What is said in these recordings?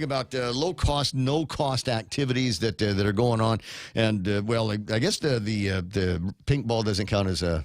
About low cost, no cost activities that are going on, and well, I guess the pink ball doesn't count as a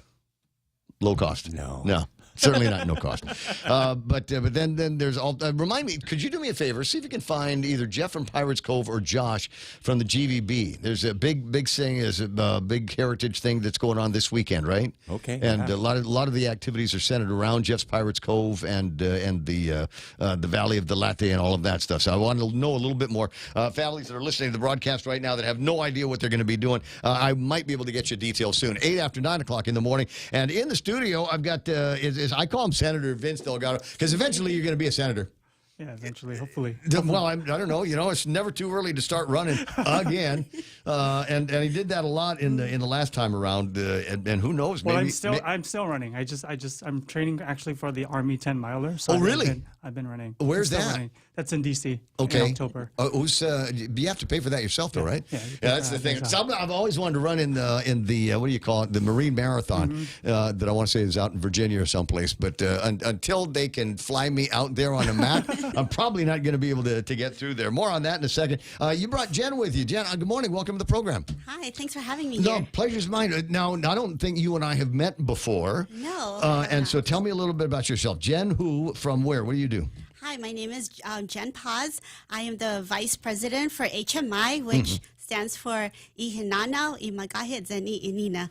low cost. No. Certainly not no cost. But then there's all. Remind me, could you do me a favor? See if you can find either Jeff from Pirates Cove or Josh from the GVB. There's a big thing, is a big heritage thing that's going on this weekend, right? Okay. And a lot of the activities are centered around Jeff's Pirates Cove and the Valley of the Latte and all of that stuff. So I want to know a little bit more. Families that are listening to the broadcast right now that have no idea what they're going to be doing, I might be able to get you details soon. 8 after 9 o'clock in the morning, and in the studio I've got I call him Senator Vince Delgado, because eventually you're going to be a senator. Yeah, eventually, hopefully. Well, I don't know. It's never too early to start running again. And he did that a lot in the last time around. And who knows? Well, maybe, I'm still running. I'm training actually for the Army 10 miler. So oh, really? I've been running. Where's that? Running. That's in DC. Okay. In October. You have to pay for that yourself, though, right? Yeah, that's the thing. So I've always wanted to run in the what do you call it? The Marine Marathon that I want to say is out in Virginia or someplace. But until they can fly me out there on a mat, I'm probably not going to be able to get through there. More on that in a second. You brought Jen with you. Jen, good morning. Welcome to the program. Hi, thanks for having me No, here. pleasure's mine. Now, I don't think you and I have met before. No. And so tell me a little bit about yourself. Jen, who, from where? What do you do? Hi, my name is Jen Paz. I am the Vice President for HMI, which stands for Ihinana Imagahit Zeni Inina.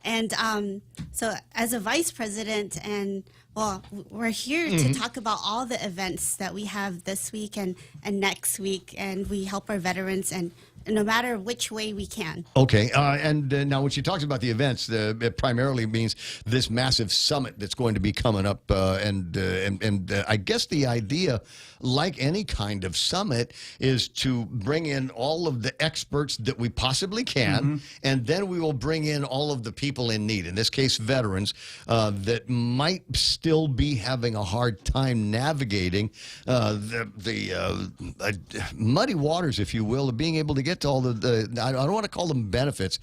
And so as a Vice President, and well, we're here to talk about all the events that we have this week and next week, and we help our veterans and no matter which way we can. Okay, and now when she talks about the events, it primarily means this massive summit that's going to be coming up, and I guess the idea, like any kind of summit, is to bring in all of the experts that we possibly can, and then we will bring in all of the people in need, in this case veterans, that might still be having a hard time navigating the muddy waters, if you will, of being able to get to all the I don't want to call them benefits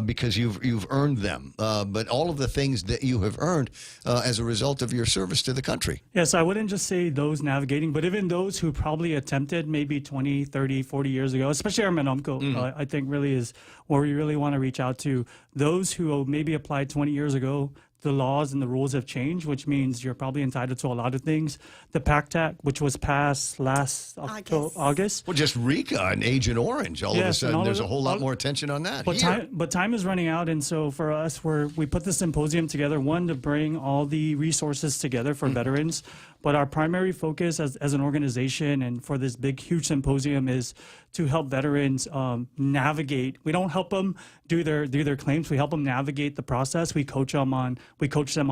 because you've earned them, but all of the things that you have earned as a result of your service to the country. Yes, I wouldn't just say those navigating, but even those who probably attempted maybe 20, 30, 40 years ago, especially our Menomco, I think really is where we really want to reach out to. Those who maybe applied 20 years ago, the laws and the rules have changed, which means you're probably entitled to a lot of things. The PACT Act, which was passed last August. Well, just RECA and Agent Orange, all of a sudden there's a whole lot more attention on that. But time is running out, and so for us, we put the symposium together, one, to bring all the resources together for veterans, but our primary focus as an organization and for this big, huge symposium is to help veterans navigate. We don't help them do their claims. We help them navigate the process. We coach them on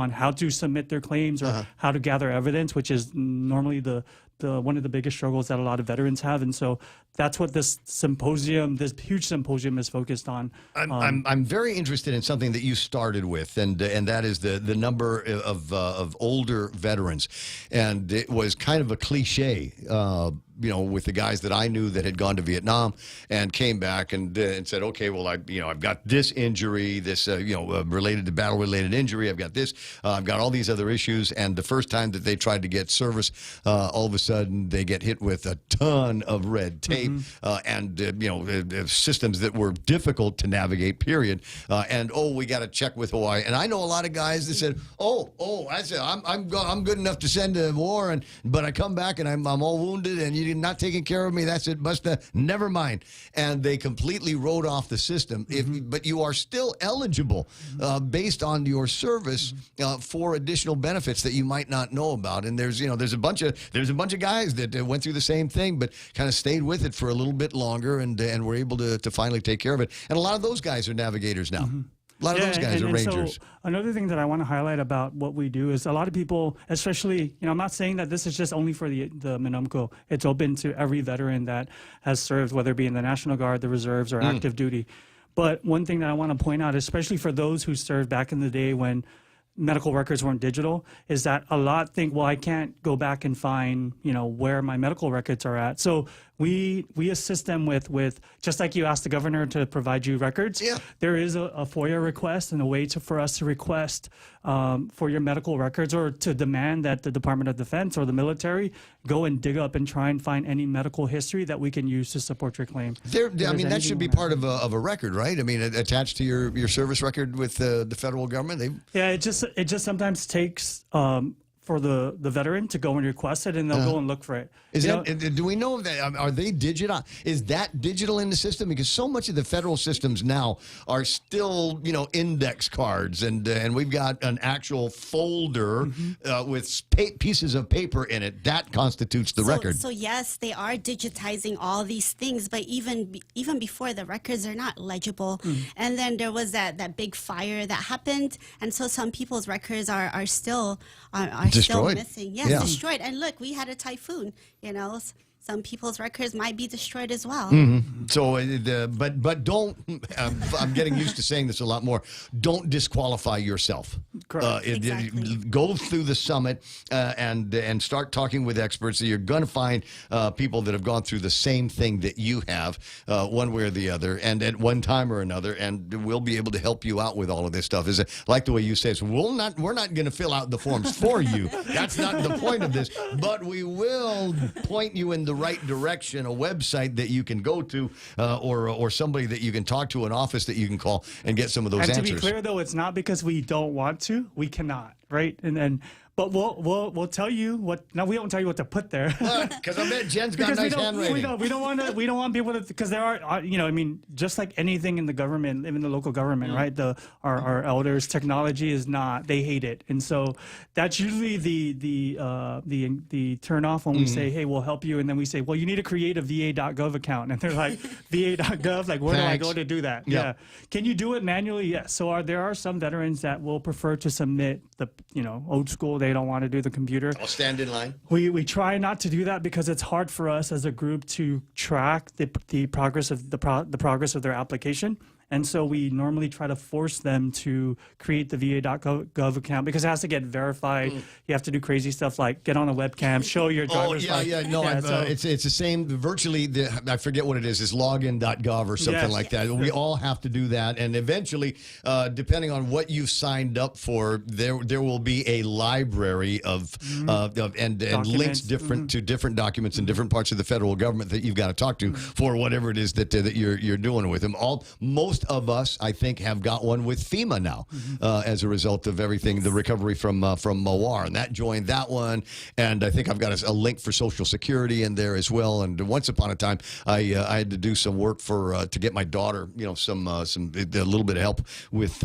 how to submit their claims or how to gather evidence, which is normally the one of the biggest struggles that a lot of veterans have. And so that's what this huge symposium is focused on. I'm very interested in something that you started with, and that is the number of older veterans. And it was kind of a cliche, with the guys that I knew that had gone to Vietnam and came back and said, okay, well, I've got this injury, this related to battle-related injury. I've got this. I've got all these other issues. And the first time that they tried to get service, all of a sudden they get hit with a ton of red tape and systems that were difficult to navigate. Period. And we got to check with Hawaii. And I know a lot of guys that said, I'm good enough to send to war, but I come back and I'm all wounded and you're not taking care of me. That's it. Never mind. And they completely wrote off the system. But you are still eligible based on your service for additional benefits that you might not know about. And there's a bunch of guys that went through the same thing, but kind of stayed with it for a little bit longer and were able to finally take care of it. And a lot of those guys are navigators now. A lot of those guys are rangers. So another thing that I want to highlight about what we do is a lot of people, especially, I'm not saying that this is just only for the Menomco. It's open to every veteran that has served, whether it be in the National Guard, the reserves, or active duty. But one thing that I want to point out, especially for those who served back in the day when medical records weren't digital is that a lot think, well, I can't go back and find, where my medical records are at. So we assist them with just like you asked the governor to provide you records. Yeah. There is a FOIA request and a way for us to request for your medical records or to demand that the Department of Defense or the military go and dig up and try and find any medical history that we can use to support your claim. That should be part of a record, right? I mean, attached to your service record with the federal government. Yeah, it just sometimes takes for the veteran to go and request it, and they'll go and look for it. Do we know that? Are they digital? Is that digital in the system? Because so much of the federal systems now are still, index cards, and we've got an actual folder with pieces of paper in it. That constitutes the record. So yes, they are digitizing all these things, but even before, the records are not legible. And then there was that big fire that happened, and so some people's records are still Destroyed. Missing. Yes, Yeah. destroyed. And look, we had a typhoon. Some people's records might be destroyed as well. So, but don't. I'm getting used to saying this a lot more. Don't disqualify yourself. Correct. Exactly. Go through the summit and start talking with experts. You're going to find people that have gone through the same thing that you have, one way or the other, and at one time or another. And we'll be able to help you out with all of this stuff. Is it like the way you say? So we're not going to fill out the forms for you. That's not the point of this. But we will point you in the right direction, a website that you can go to, or somebody that you can talk to, an office that you can call and get some of those And answers. to be clear, though, it's not because we don't want to. We cannot, right? But we'll tell you what. No, we don't tell you what to put there. Because I bet Jen's got nice handwriting. We don't want people to, because there are, just like anything in the government, even the local government, right? Our elders, technology is not. They hate it, and so that's usually the turn off when we say, hey, we'll help you, and then we say, well, you need to create a va.gov account, and they're like, va.gov, like where do I go to do that? Yep. Yeah, can you do it manually? Yes. So there are some veterans that will prefer to submit the old school. They don't want to do the computer. I'll stand in line. We try not to do that because it's hard for us as a group to track the progress of the progress of their application. And so we normally try to force them to create the va.gov account because it has to get verified. You have to do crazy stuff like get on a webcam, show your driver's license. No, it's the same. Virtually, I forget what it is. It's login.gov or something like that. We all have to do that, and eventually, depending on what you've signed up for, there will be a library of links to different documents in different parts of the federal government that you've got to talk to for whatever it is that you're doing with them. Most of us, I think, have got one with FEMA now as a result of everything, the recovery from Mawar, and that joined that one. And I think I've got a link for Social Security in there as well. And once upon a time, I had to do some work to get my daughter, a little bit of help with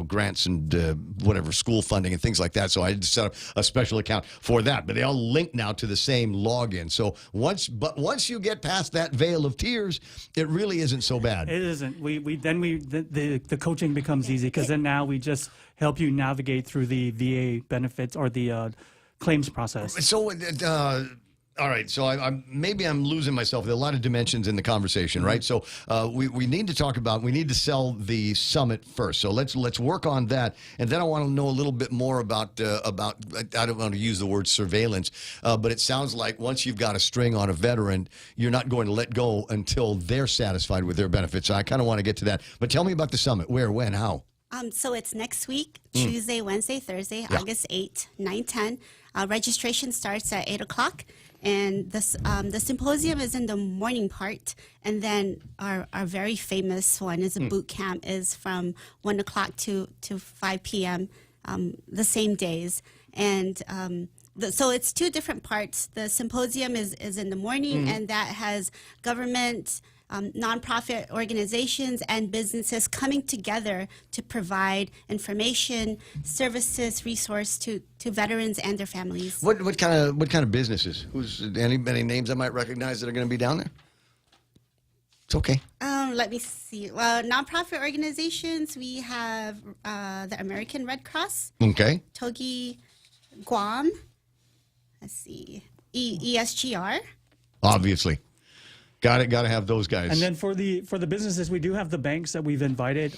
grants and whatever school funding and things like that. So I had to set up a special account for that. But they all link now to the same login. So once you get past that veil of tears, it really isn't so bad. It isn't. The coaching becomes easy because then now we just help you navigate through the VA benefits or the claims process. So, all right. So maybe I'm losing myself. There are a lot of dimensions in the conversation, right? So we need to talk about. We need to sell the summit first. So let's work on that, and then I want to know a little bit more about. I don't want to use the word surveillance, but it sounds like once you've got a string on a veteran, you're not going to let go until they're satisfied with their benefits. So I kind of want to get to that. But tell me about the summit. Where, when, how? So it's next week, Tuesday, Wednesday, Thursday, August 8th, 9, 10. Registration starts at 8 o'clock. And the symposium is in the morning part. And then our very famous one is a boot camp is from 1 o'clock to 5 p.m. The same days. And so it's two different parts. The symposium is in the morning, and that has government, nonprofit organizations and businesses coming together to provide information, services, resource to veterans and their families. What kind of businesses? Any names I might recognize that are going to be down there? It's okay. Let me see. Well, nonprofit organizations, we have the American Red Cross. Okay. Togi Guam. Let's see. ESGR. Obviously. Got to have those guys. And then for the businesses, we do have the banks that we've invited.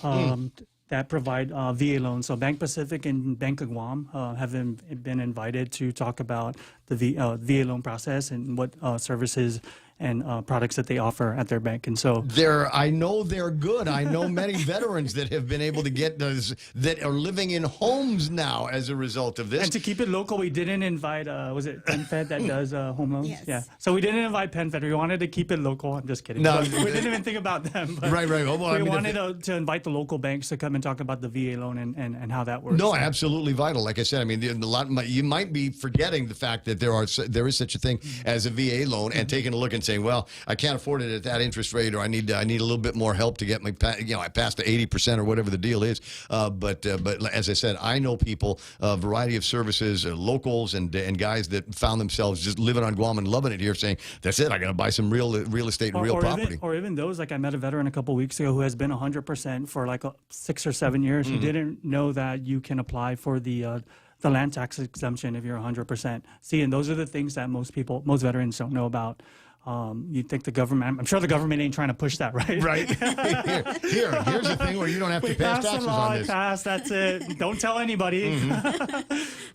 that provide VA loans. So Bank Pacific and Bank of Guam have been invited to talk about the VA loan process and what services and products that they offer at their bank. And so I know they're good. I know many veterans that have been able to get those, that are living in homes now as a result of this. And to keep it local, we didn't invite, was it PenFed that does home loans? Yes. Yeah. So we didn't invite PenFed. We wanted to keep it local. I'm just kidding. No. But we didn't even think about them. But Right. Well, we wanted to invite the local banks to come and talk about the VA loan and how that works. No, absolutely vital. Like I said, I mean, you might be forgetting the fact that there is such a thing as a VA loan, and taking a look and saying, well, I can't afford it at that interest rate, or I need a little bit more help to get my, I passed the 80% or whatever the deal is. But as I said, I know people, a variety of services, locals and guys that found themselves just living on Guam and loving it here, saying, that's it, I got to buy some real estate and real property. Or even those, like I met a veteran a couple of weeks ago who has been 100% for like 6 or 7 years. He didn't know that you can apply for the land tax exemption if you're 100%. See, and those are the things that most veterans don't know about. You think the government, I'm sure the government ain't trying to push that, right? Right. Here's the thing where you don't have to pay taxes on this. That's it. Don't tell anybody.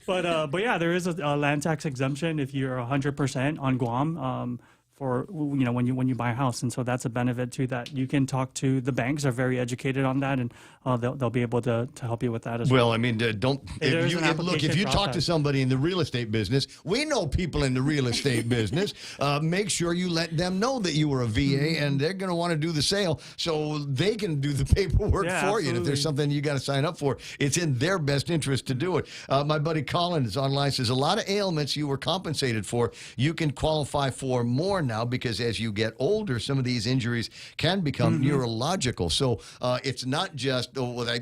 But yeah, there is a land tax exemption if you're 100% on Guam. For when you buy a house, and so that's a benefit too, that you can talk to the banks. Are very educated on that, and they'll be able to help you with that as well. Well, I mean, if you talk to somebody in the real estate business, we know people in the real estate business. Make sure you let them know that you were a VA, and they're going to want to do the sale, so they can do the paperwork for you. And if there's something you got to sign up for, it's in their best interest to do it. My buddy Colin is online, says a lot of ailments you were compensated for, you can qualify for more now, because as you get older, some of these injuries can become neurological. So it's not just, I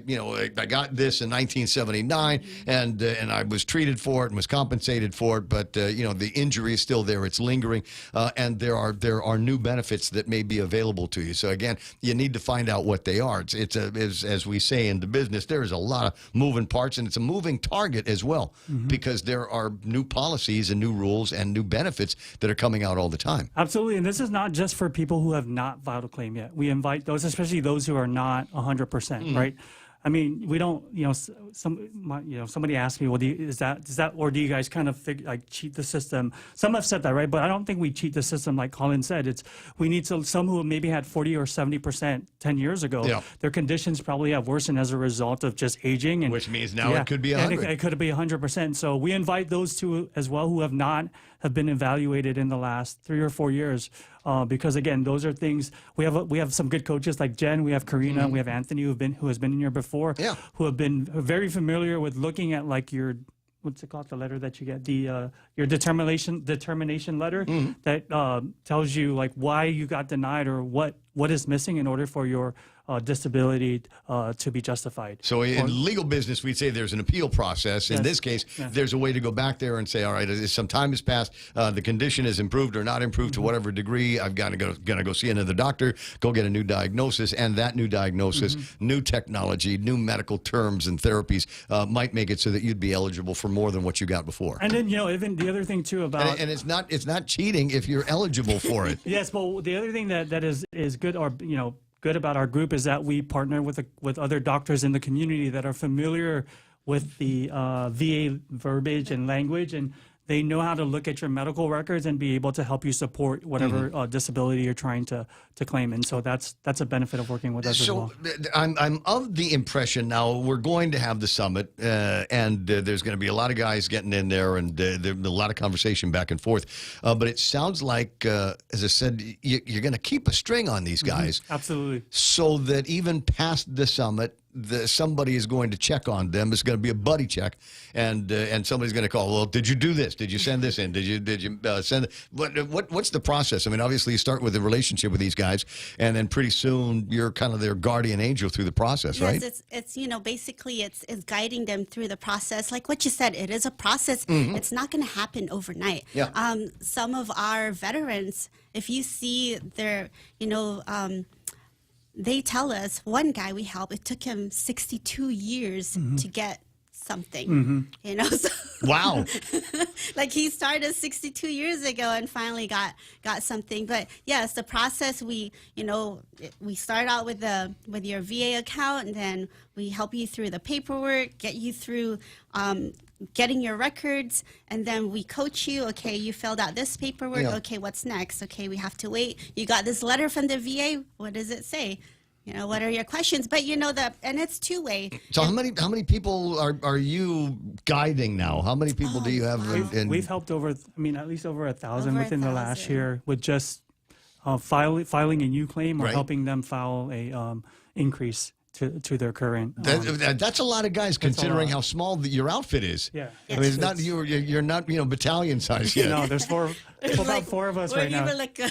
got this in 1979 and I was treated for it and was compensated for it, but the injury is still there. It's lingering, and there are new benefits that may be available to you. So again, you need to find out what they are. It's as we say in the business, there is a lot of moving parts, and it's a moving target as well, because there are new policies and new rules and new benefits that are coming out all the time. Absolutely, and this is not just for people who have not filed a claim yet. We invite those, especially those who are not 100%, right? I mean, we don't, somebody asked me, well, does that, or do you guys kind of cheat the system? Some have said that, right? But I don't think we cheat the system, like Colin said. We need some who maybe had 40 or 70% 10 years ago. Yeah. Their conditions probably have worsened as a result of just aging, and which means now it could be 100. It could be 100%. So we invite those two as well who have been evaluated in the last 3 or 4 years. Because again, those are things we have some good coaches like Jen, we have Karina, we have Anthony who has been in here before, who have been very familiar with looking at like your, what's it called, the letter that you get, your determination letter that tells you like why you got denied or what is missing in order for your disability to be justified. So in legal business, we'd say there's an appeal process. In this case, there's a way to go back there and say, all right, some time has passed, the condition is improved or not improved to whatever degree, I've got to go see another doctor, go get a new diagnosis, and that new diagnosis, new technology, new medical terms and therapies might make it so that you'd be eligible for more than what you got before. And then, even the other thing too about... And it's not cheating if you're eligible for it. Yes, but the other thing that is good, or, good about our group is that we partner with other doctors in the community that are familiar with the VA verbiage and language, and they know how to look at your medical records and be able to help you support whatever disability you're trying to claim. And so that's a benefit of working with us as well. I'm of the impression now we're going to have the summit, and there's going to be a lot of guys getting in there, and there's a lot of conversation back and forth. But it sounds like, as I said, you're going to keep a string on these guys. Absolutely. So that even past the summit, somebody is going to check on them. It's going to be a buddy check, and somebody's going to call. Well, did you do this? Did you send this in? Did you send? What's the process? I mean, obviously you start with a relationship with these guys, and then pretty soon you're kind of their guardian angel through the process, right? Yes, it's basically it's guiding them through the process. Like what you said, it is a process. It's not going to happen overnight. Yeah. Some of our veterans, if you see their, they tell us, one guy we helped, it took him 62 years to get something, you know. So Wow. like he started 62 years ago and finally got something. But yes, the process, we start out with your VA account, and then we help you through the paperwork, get you through getting your records, and then we coach you. Okay, you filled out this paperwork. Yeah. Okay, what's next? Okay, we have to wait. You got this letter from the VA. What does it say? You know, what are your questions? But you know and it's two-way. So how many people are you guiding now? How many people do you have? Wow. We've helped at least over 1,000 Over within the last 1,000. year with just filing a new claim or Right. helping them file a increase to their current. That's a lot of guys, considering how small your outfit is. Yeah. I mean, it's not you're not battalion size yet. No, there's about four of us we're right now. even like a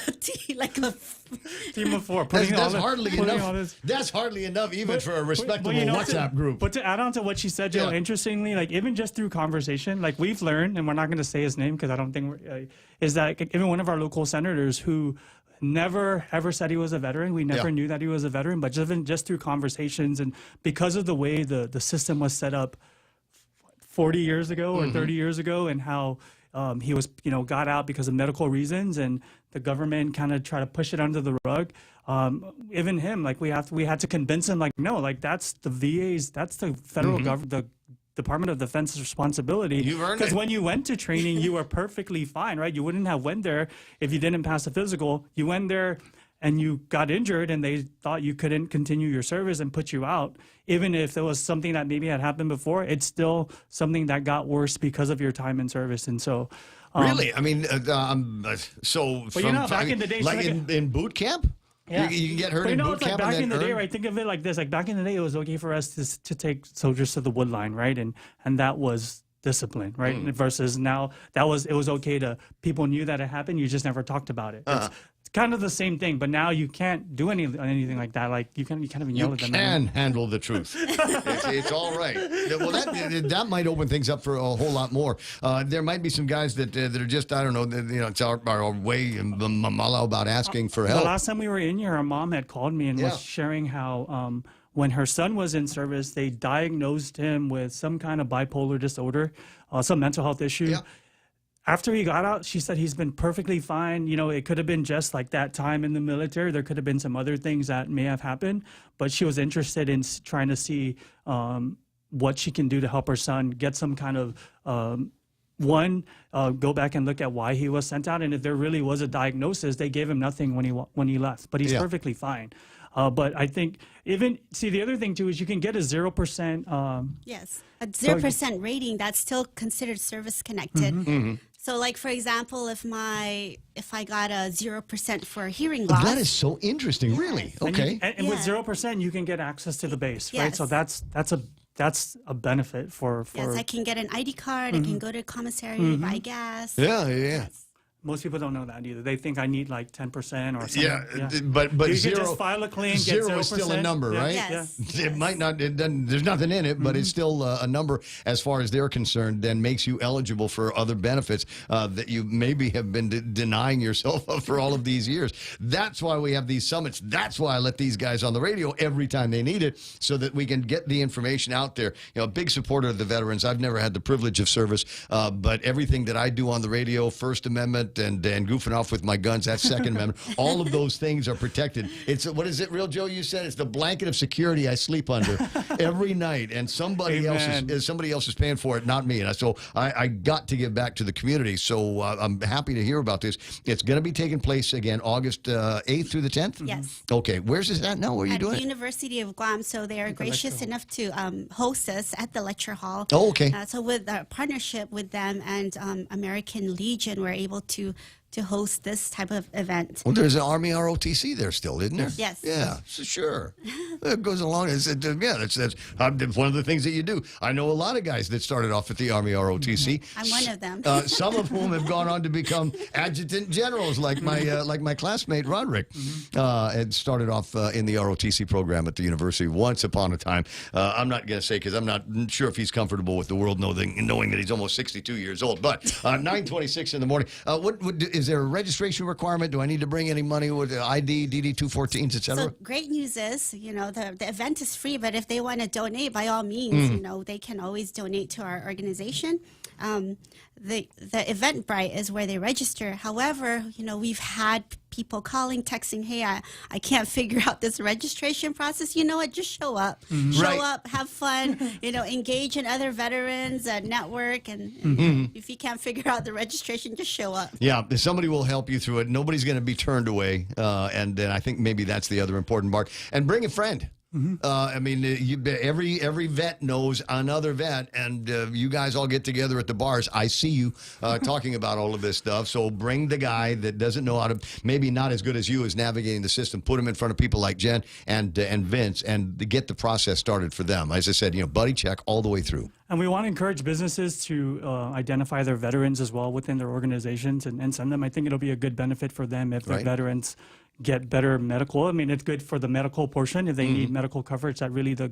Team of four. That's hardly enough. That's hardly enough even for a respectable WhatsApp group. But to add on to what she said, Joe, Yeah. interestingly, like even just through conversation, like we've learned, and we're not going to say his name because I don't think is that even one of our local senators who never ever said he was a veteran. We never Yeah. knew that he was a veteran, but just through conversations and because of the way the system was set up 40 years ago or 30 years ago, and how he was, got out because of medical reasons, and the government kind of tried to push it under the rug. Even him, like we had to convince him, like, no, like that's the VA's, that's the federal government, the Department of Defense's responsibility. You've earned Because it. when you went to training, you were perfectly fine, right? You wouldn't have went there if you didn't pass a physical. You went there and you got injured, and they thought you couldn't continue your service and put you out. Even if there was something that maybe had happened before, it's still something that got worse because of your time in service. And so, Really? I mean, so But back in the day, like so like in boot camp, Yeah. you can get hurt But in boot it's like camp back and in then the day, earn- right? Think of it like this: like back in the day, it was okay for us to take soldiers to the wood line, right? And that was discipline, right? Versus now, it was okay to people knew that it happened. You just never talked about it. It's kind of the same thing, but now you can't do anything like that. Like you can't even yell You at them. can handle the truth. It's all right. Well, that might open things up for a whole lot more. There might be some guys that are just, I don't know, it's our way mamala about asking for The help. last time we were in here, our mom had called me and Yeah. was sharing how when her son was in service, they diagnosed him with some kind of bipolar disorder, some mental health issue. Yeah. After he got out, she said he's been perfectly fine. It could have been just like that time in the military. There could have been some other things that may have happened, but she was interested in trying to see what she can do to help her son get some kind of go back and look at why he was sent out, and if there really was a diagnosis, they gave him nothing when he left, but he's Yeah. perfectly fine. But I think the other thing too is you can get a 0%. Yes, a 0% rating, that's still considered service connected. So, like for example, if I got a 0% for hearing loss, That is so interesting, really. And Okay. and with Yeah. 0%, you can get access to the base, right? Yes. So that's a benefit for yes, I can get an ID card. I can go to commissary, buy gas. Yeah. Yes. most people don't know that either. They think I need like 10% or something. Yeah, but you zero, can just file a claim, get zero 0%. is still a number, right? Yes. It might not. There's nothing in it, but it's still a number as far as they're concerned. Then makes you eligible for other benefits that you maybe have been denying yourself of for all of these years. That's why we have these summits. That's why I let these guys on the radio every time they need it, so that we can get the information out there. A big supporter of the veterans. I've never had the privilege of service, but everything that I do on the radio, First Amendment, and goofing off with my guns, that's Second Amendment. All of those things are protected. It's what is it, real Joe? You said it's the blanket of security I sleep under every night, and somebody Amen. else is paying for it, not me. And so I got to give back to the community. So I'm happy to hear about this. It's going to be taking place again August 8th through the 10th. Yes. Okay. Where's this at now? Where are you At doing the it? University of Guam, so they are gracious enough to host us at the lecture hall. Oh, okay. So with our partnership with them and American Legion, we're able to host this type of event. Well, there's an Army ROTC there still, isn't there? Yes. Yeah, so sure. It goes along. That's one of the things that you do. I know a lot of guys that started off at the Army ROTC. I'm one of them. Some of whom have gone on to become adjutant generals, like my classmate Roderick, and started off in the ROTC program at the university once upon a time. I'm not going to say because I'm not sure if he's comfortable with the world knowing that he's almost 62 years old. But 9:26 in the morning. What is there a registration requirement? Do I need to bring any money with ID, DD-214s, et cetera? So great news is, the event is free, but if they want to donate, by all means, they can always donate to our organization. The Eventbrite is where they register. However, we've had people calling, texting, hey, I can't figure out this registration process. You know what? Just show up. Show up, have fun, engage in other veterans, network. And if you can't figure out the registration, just show up. Yeah, somebody will help you through it. Nobody's going to be turned away. And then I think maybe that's the other important part. And bring a friend. I mean, every vet knows another vet, and you guys all get together at the bars. I see you talking about all of this stuff. So bring the guy that doesn't know how to, maybe not as good as you as navigating the system. Put him in front of people like Jen and Vince, and get the process started for them. As I said, buddy check all the way through. And we want to encourage businesses to identify their veterans as well within their organizations and send them. I think it'll be a good benefit for them if their veterans get better medical. I mean, it's good for the medical portion if they need medical coverage that really the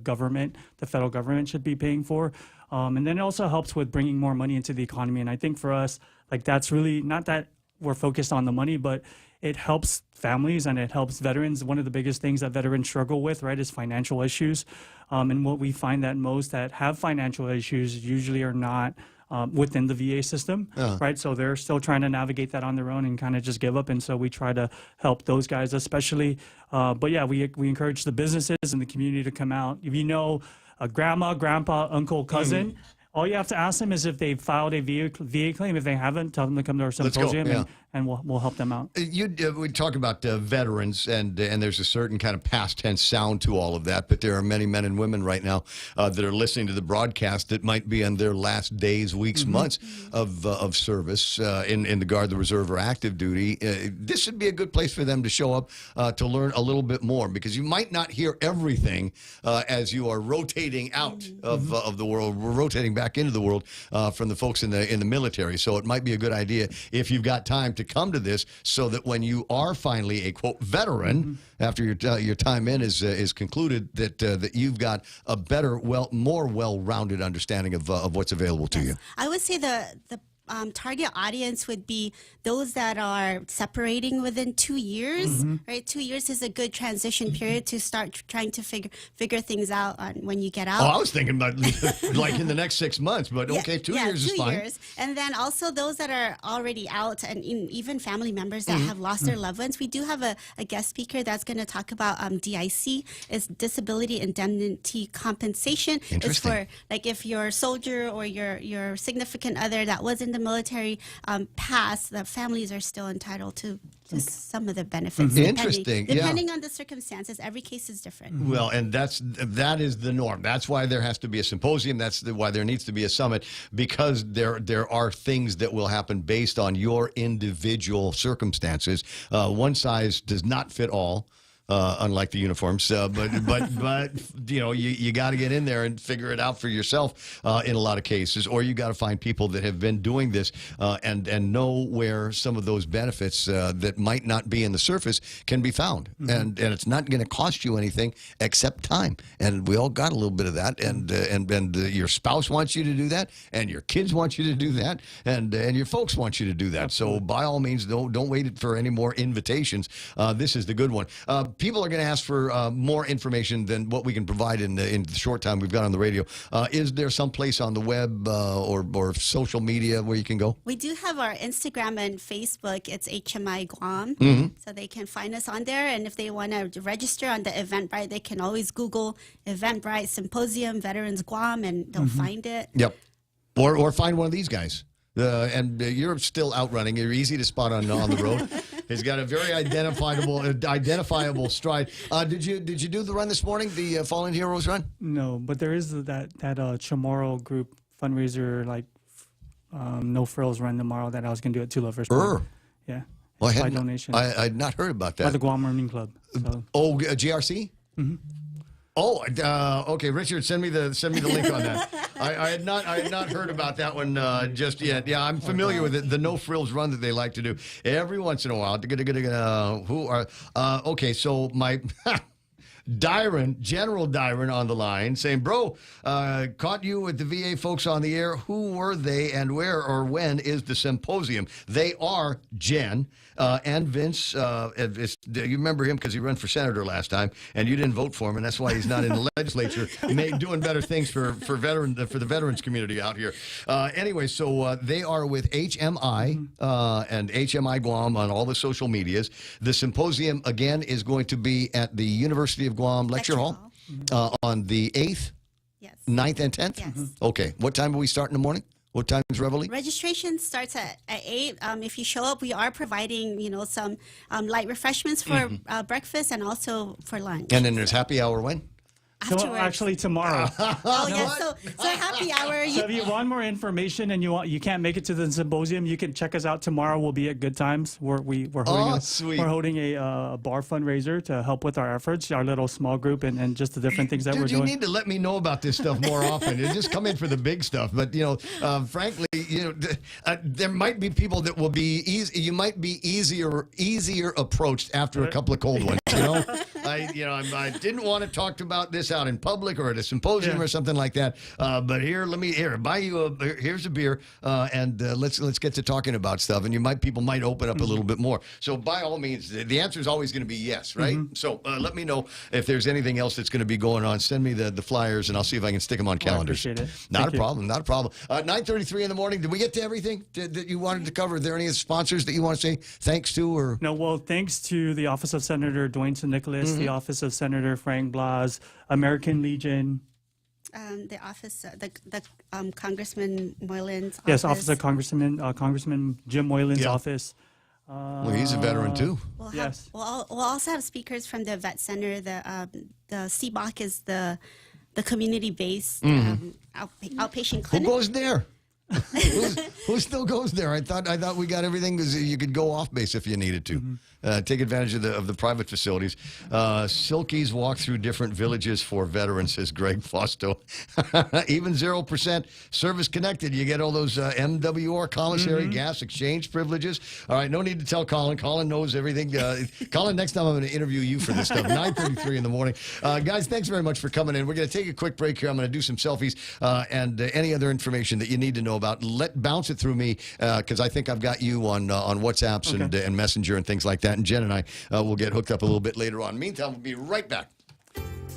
federal government should be paying for. And then it also helps with bringing more money into the economy. And I think for us, that's really not that we're focused on the money, but it helps families and it helps veterans. One of the biggest things that veterans struggle with, right, is financial issues. And what we find that most that have financial issues usually are not within the VA system, right? So they're still trying to navigate that on their own and kind of just give up. And so we try to help those guys especially. But yeah, we encourage the businesses and the community to come out. If you know a grandma, grandpa, uncle, cousin, all you have to ask them is if they've filed a VA claim. If they haven't, tell them to come to our symposium and we'll help them out. We talk about veterans, and there's a certain kind of past tense sound to all of that, but there are many men and women right now that are listening to the broadcast that might be in their last days, weeks, months of service in the Guard, the Reserve, or active duty. This would be a good place for them to show up to learn a little bit more, because you might not hear everything as you are rotating out of the world. We're rotating back into the world from the folks in the military. So it might be a good idea if you've got time to come to this, so that when you are finally a quote veteran after your time in is concluded, that you've got a better, more well-rounded understanding of what's available to you. I would say the target audience would be those that are separating within 2 years, right? 2 years is a good transition period to start trying to figure things out on when you get out. Oh, I was thinking about like in the next 6 months, but okay, 2 years is fine. 2 years. And then also those that are already out, and even family members that have lost their loved ones. We do have a guest speaker that's going to talk about DIC, is disability indemnity compensation. It's for like if your soldier or your significant other that was in the military passed, the families are still entitled to some of the benefits. Depending on the circumstances. Every case is different. Well, and that is the norm. That's why there has to be a symposium. That's why there needs to be a summit, because there are things that will happen based on your individual circumstances. One size does not fit all. Unlike the uniforms, but you got to get in there and figure it out for yourself in a lot of cases, or you got to find people that have been doing this and know where some of those benefits that might not be in the surface can be found, and it's not going to cost you anything except time. And we all got a little bit of that, and your spouse wants you to do that, and your kids want you to do that, and your folks want you to do that. Absolutely. So by all means, don't wait for any more invitations. This is the good one. People are going to ask for more information than what we can provide in the short time we've got on the radio. Is there some place on the web or social media where you can go? We do have our Instagram and Facebook. It's HMI Guam. So they can find us on there. And if they want to register on the Eventbrite, they can always Google Eventbrite Symposium Veterans Guam, and they'll find it. Yep. Or find one of these guys. And you're still out running. You're easy to spot on the road. He's got a very identifiable stride. Did you do the run this morning, the Fallen Heroes run? No, but there is that Chamorro group fundraiser, like No Frills run tomorrow that I was going to do at Tula First. Yeah. Well, by donation. I had not heard about that. By the Guam Marine Club. So. Oh, GRC? Oh, okay, Richard, send me the link on that. I had not heard about that one just yet. Yeah, I'm familiar with it. The No Frills run that they like to do every once in a while. Okay, so my Dyron, General Dyron on the line saying, bro, caught you with the VA folks on the air. Who were they and where or when is the symposium? They are Jen and Vince. You remember him because he ran for senator last time and you didn't vote for him, and that's why he's not in the legislature doing better things for the veterans community out here. Anyway, so they are with HMI and HMI Guam on all the social medias. The symposium, again, is going to be at the University of Guam Lecture Hall on the 8th, Yes. 9th, and 10th? Yes. Okay. What time do we start in the morning? What time is Reveille? Registration starts at 8. If you show up, we are providing, some light refreshments for breakfast and also for lunch. And then there's happy hour when? Afterwards. Actually, tomorrow. Oh, yes. So happy hour. So if you want more information and you can't make it to the symposium, you can check us out tomorrow. We'll be at Good Times. We're holding a bar fundraiser to help with our efforts, our little small group, and just the different things that we're doing. You need to let me know about this stuff more often. You just come in for the big stuff, but frankly, there might be people that will be easy. You might be easier approached after a couple of cold ones. I didn't want to talk about this out in public or at a symposium or something like that. But here, buy you here's a beer, and let's get to talking about stuff. And people might open up a little bit more. So by all means, the answer is always going to be yes, right? So let me know if there's anything else that's going to be going on. Send me the flyers, and I'll see if I can stick them on calendars. I appreciate it. Not a problem. 9:33 in the morning. Did we get to everything that you wanted to cover? Are there any sponsors that you want to say thanks to? Or No, well, thanks to the Office of Senator Dwayne St. Nicholas, the Office of Senator Frank Blas, American Legion. The office, Congressman Moylan's office. Yes, Office of Congressman Jim Moylan's office. well, he's a veteran too. Yes. We'll also have speakers from the Vet Center. The CBOC is the community-based outpatient Who clinic. goes there? Who still goes there? I thought we got everything because you could go off base if you needed to. Take advantage of the private facilities. Silkies walk through different villages for veterans, says Greg Fausto. Even 0% service connected. You get all those MWR commissary gas exchange privileges. All right, no need to tell Colin. Colin knows everything. Colin, next time I'm going to interview you for this stuff. 9:33 in the morning. Guys, thanks very much for coming in. We're going to take a quick break here. I'm going to do some selfies and any other information that you need to know about. Bounce it through me because I think I've got you on WhatsApps and Messenger and things like that. And Jen and I will get hooked up a little bit later on. Meantime, we'll be right back.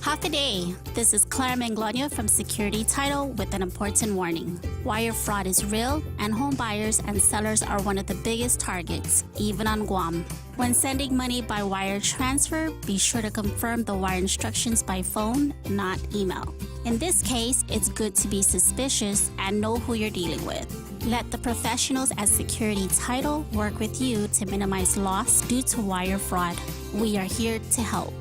Half a day. This is Claire Manglona from Security Title with an important warning. Wire fraud is real, and home buyers and sellers are one of the biggest targets, even on Guam. When sending money by wire transfer, be sure to confirm the wire instructions by phone, not email. In this case, it's good to be suspicious and know who you're dealing with. Let the professionals at Security Title work with you to minimize loss due to wire fraud. We are here to help.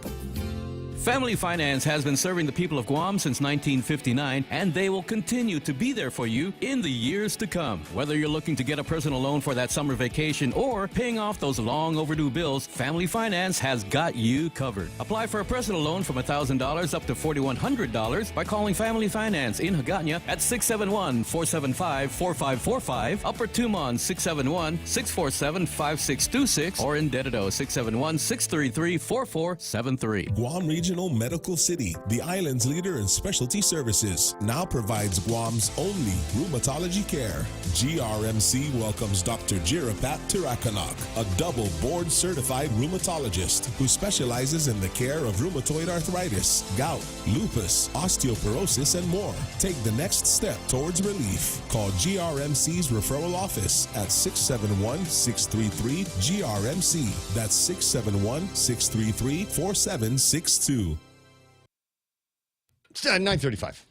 Family Finance has been serving the people of Guam since 1959, and they will continue to be there for you in the years to come. Whether you're looking to get a personal loan for that summer vacation or paying off those long overdue bills, Family Finance has got you covered. Apply for a personal loan from $1,000 up to $4,100 by calling Family Finance in Hagåtña at 671-475-4545, Upper Tumon 671-647-5626, or in Dededo 671-633-4473. Guam Regional Medical City, the island's leader in specialty services, now provides Guam's only rheumatology care. GRMC welcomes Dr. Jirapat Tirakanok, a double board-certified rheumatologist who specializes in the care of rheumatoid arthritis, gout, lupus, osteoporosis, and more. Take the next step towards relief. Call GRMC's referral office at 671-633-GRMC. That's 671-633-4762. It's 9:35.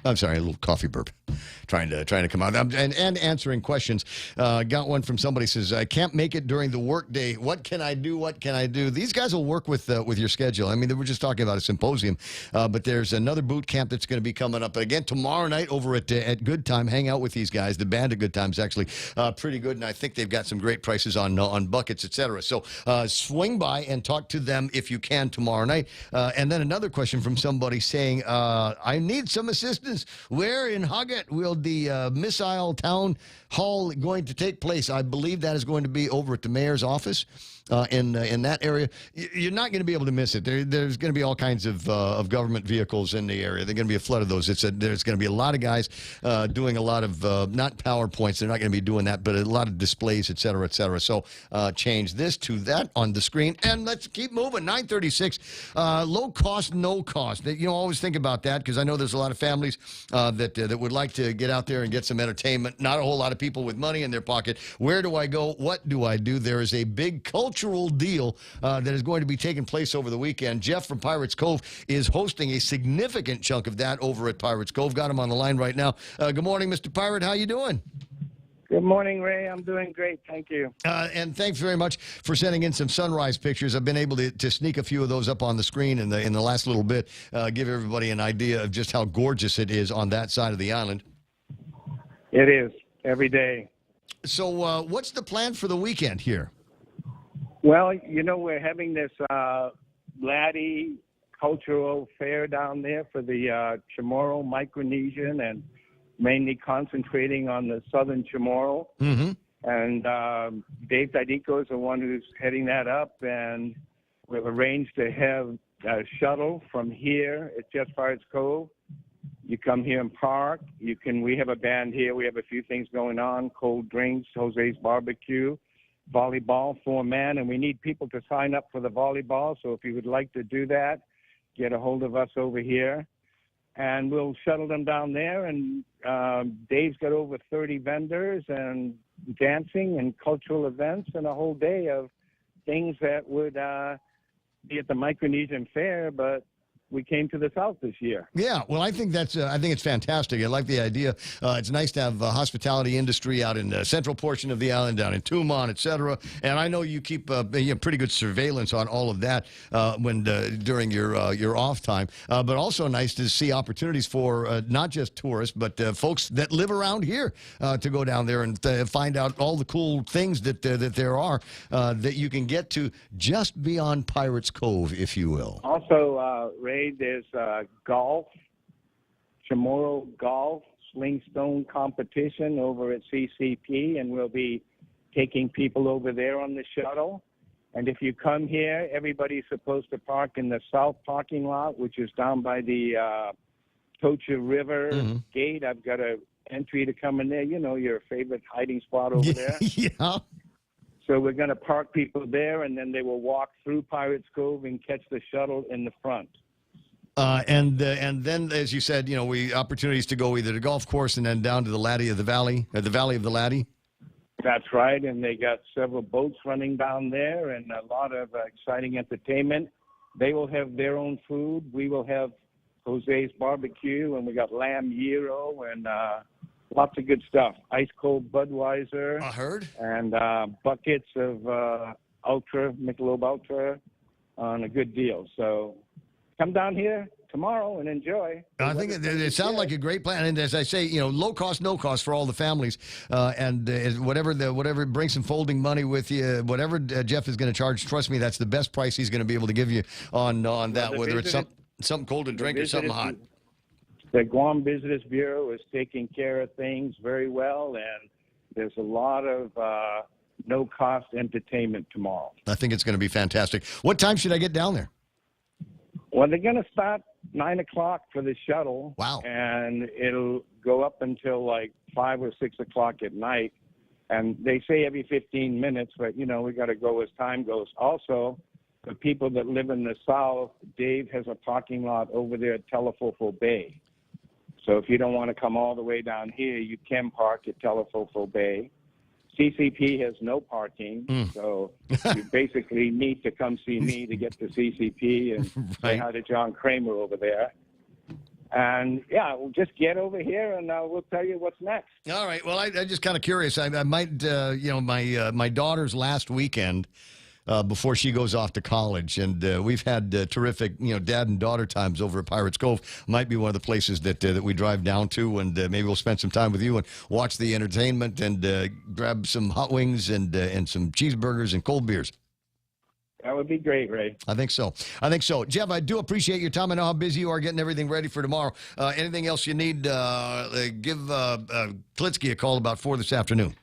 I'm sorry, a little coffee burp. Trying to come out and answering questions. Got one from somebody says, I can't make it during the work day. What can I do? What can I do? These guys will work with your schedule. I mean, they were just talking about a symposium, but there's another boot camp that's going to be coming up again tomorrow night over at Good Time. Hang out with these guys. The band at Good Time is actually pretty good, and I think they've got some great prices on buckets, etc. So swing by and talk to them if you can tomorrow night. And then another question from somebody saying, I need some assistance. Where in Hagåtña will the Missile Town Hall going to take place? I believe that is going to be over at the mayor's office. in that area, you're not going to be able to miss it. There's going to be all kinds of government vehicles in the area. There's going to be a flood of those. There's going to be a lot of guys doing a lot of not PowerPoints. They're not going to be doing that, but a lot of displays, et cetera, et cetera. So change this to that on the screen, and let's keep moving. 936, low cost, no cost. Always think about that, because I know there's a lot of families that would like to get out there and get some entertainment. Not a whole lot of people with money in their pocket. Where do I go? What do I do? There is a big cultural deal that is going to be taking place over the weekend. Jeff from Pirates Cove is hosting a significant chunk of that over at Pirates Cove. Got him on the line right now. Good morning, Mr. Pirate. How you doing? Good morning, Ray. I'm doing great. Thank you. And thanks very much for sending in some sunrise pictures. I've been able to sneak a few of those up on the screen in the last little bit, give everybody an idea of just how gorgeous it is on that side of the island. It is every day. So what's the plan for the weekend here? Well, we're having this Laddie cultural fair down there for the Chamorro Micronesian, and mainly concentrating on the Southern Chamorro. Mm-hmm. And Dave Didico is the one who's heading that up, and we've arranged to have a shuttle from here at Jeff Pirates Cove. You come here and park. We have a band here. We have a few things going on, cold drinks, Jose's Barbecue, volleyball, 4-man, and we need people to sign up for the volleyball. So if you would like to do that, get a hold of us over here, and we'll shuttle them down there. And Dave's got over 30 vendors and dancing and cultural events and a whole day of things that would be at the Micronesian Fair, but we came to the South this year. Yeah, well, I think it's fantastic. I like the idea. It's nice to have a hospitality industry out in the central portion of the island, down in Tumon, et cetera. And I know you keep pretty good surveillance on all of that during your off time. But also nice to see opportunities for not just tourists, but folks that live around here to go down there and find out all the cool things that there are that you can get to just beyond Pirates Cove, if you will. Also, Ray, there's golf, Chamorro golf, slingstone competition over at CCP, and we'll be taking people over there on the shuttle. And if you come here, everybody's supposed to park in the south parking lot, which is down by the Tocha River gate. I've got an entry to come in there. Your favorite hiding spot over there. Yeah. So we're going to park people there, and then they will walk through Pirates Cove and catch the shuttle in the front. And then, as you said, we opportunities to go either to golf course and then down to the Laddie of the Valley, the Valley of the Laddie. That's right, and they got several boats running down there and a lot of exciting entertainment. They will have their own food. We will have Jose's Barbecue, and we got lamb gyro and lots of good stuff. Ice cold Budweiser. I heard. And buckets of Ultra, Michelob Ultra on a good deal. So come down here tomorrow and enjoy. I think it sounds like a great plan. And as I say, low cost, no cost for all the families. And whatever, bring some folding money with you, whatever Jeff is going to charge, trust me, that's the best price he's going to be able to give you on that, whether it's something cold to drink or something hot. The Guam Business Bureau is taking care of things very well, and there's a lot of no-cost entertainment tomorrow. I think it's going to be fantastic. What time should I get down there? Well, they're going to start 9 o'clock for the shuttle. Wow. And it'll go up until like 5 or 6 o'clock at night. And they say every 15 minutes, but, we got to go as time goes. Also, the people that live in the South, Dave has a parking lot over there at Telefofo Bay. So if you don't want to come all the way down here, you can park at Telefofo Bay. CCP has no parking, so you basically need to come see me to get to CCP and say hi to John Kramer over there. And, yeah, we'll just get over here, and we'll tell you what's next. All right. Well, I'm just kind of curious. I might, my daughter's last weekend before she goes off to college. And we've had terrific, dad and daughter times over at Pirates Cove. Might be one of the places that we drive down to, and maybe we'll spend some time with you and watch the entertainment and grab some hot wings and some cheeseburgers and cold beers. That would be great, Ray. I think so. Jeff, I do appreciate your time. I know how busy you are getting everything ready for tomorrow. Anything else you need, give Klitsky a call about 4 this afternoon.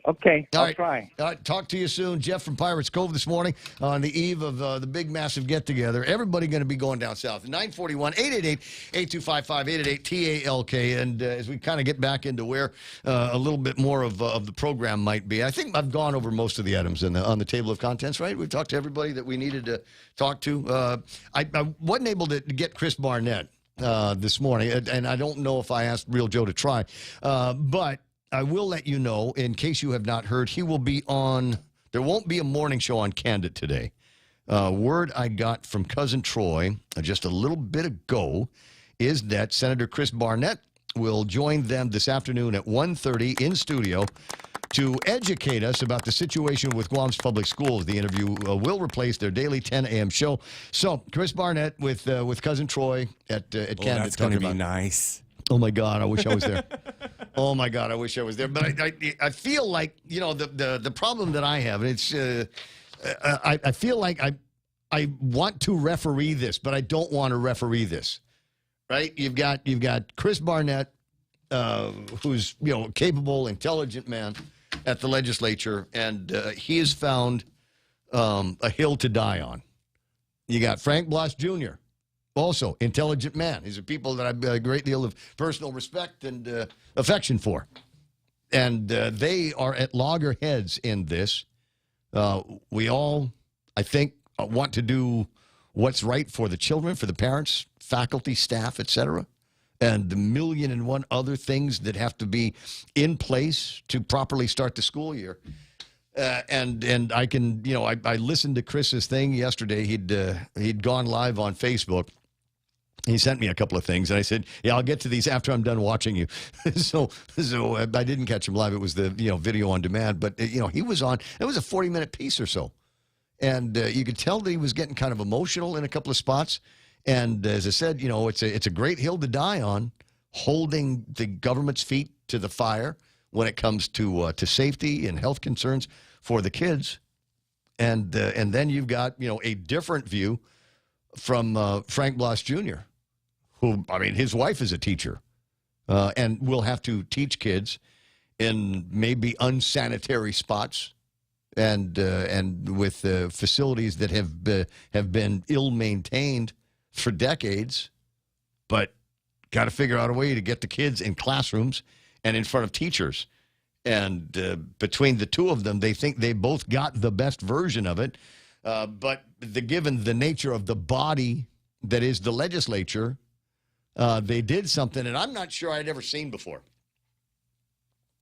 Okay, All I'll right. try. All right, talk to you soon. Jeff from Pirates Cove this morning on the eve of the big, massive get-together. Everybody going to be going down south. 941-888-8255, 888-TALK. And as we kind of get back into where a little bit more of the program might be, I think I've gone over most of the items on the table of contents, right? We've talked to everybody that we needed to talk to. I wasn't able to get Chris Barnett this morning, and I don't know if I asked Real Joe to try, but I will let you know, in case you have not heard, he will be on, there won't be a morning show on Candid today. Word I got from Cousin Troy just a little bit ago is that Senator Chris Barnett will join them this afternoon at 1:30 in studio to educate us about the situation with Guam's public schools. The interview will replace their daily 10 a.m. show. So, Chris Barnett with Cousin Troy at Candid. That's going to be nice. Oh, my God, I wish I was there. Oh, my God, I wish I was there. But I feel like, you know, the problem that I have, and it's, I feel like I want to referee this, but I don't want to referee this, right? You've got Chris Barnett, who's, you know, a capable, intelligent man at the legislature, and he has found a hill to die on. You got Frank Blas Jr., also intelligent man. These are people that I have a great deal of personal respect and affection for. And they are at loggerheads in this. We all, I think, want to do what's right for the children, for the parents, faculty, staff, etc., and the million and one other things that have to be in place to properly start the school year. And I can, you know, I listened to Chris's thing yesterday. He'd gone live on Facebook. He sent me a couple of things, and I said, "Yeah, I'll get to these after I'm done watching you." so I didn't catch him live. It was the video on demand, but he was on. It was a 40-minute piece or so, and you could tell that he was getting kind of emotional in a couple of spots. And as I said, it's a great hill to die on, holding the government's feet to the fire when it comes to safety and health concerns for the kids, and then you've got a different view from Frank Blas Jr., who, I mean, his wife is a teacher, and will have to teach kids in maybe unsanitary spots, and with facilities that have been ill maintained for decades, but got to figure out a way to get the kids in classrooms and in front of teachers. And between the two of them, they think they both got the best version of it. But given the nature of the body that is the legislature, they did something, and I'm not sure I'd ever seen before.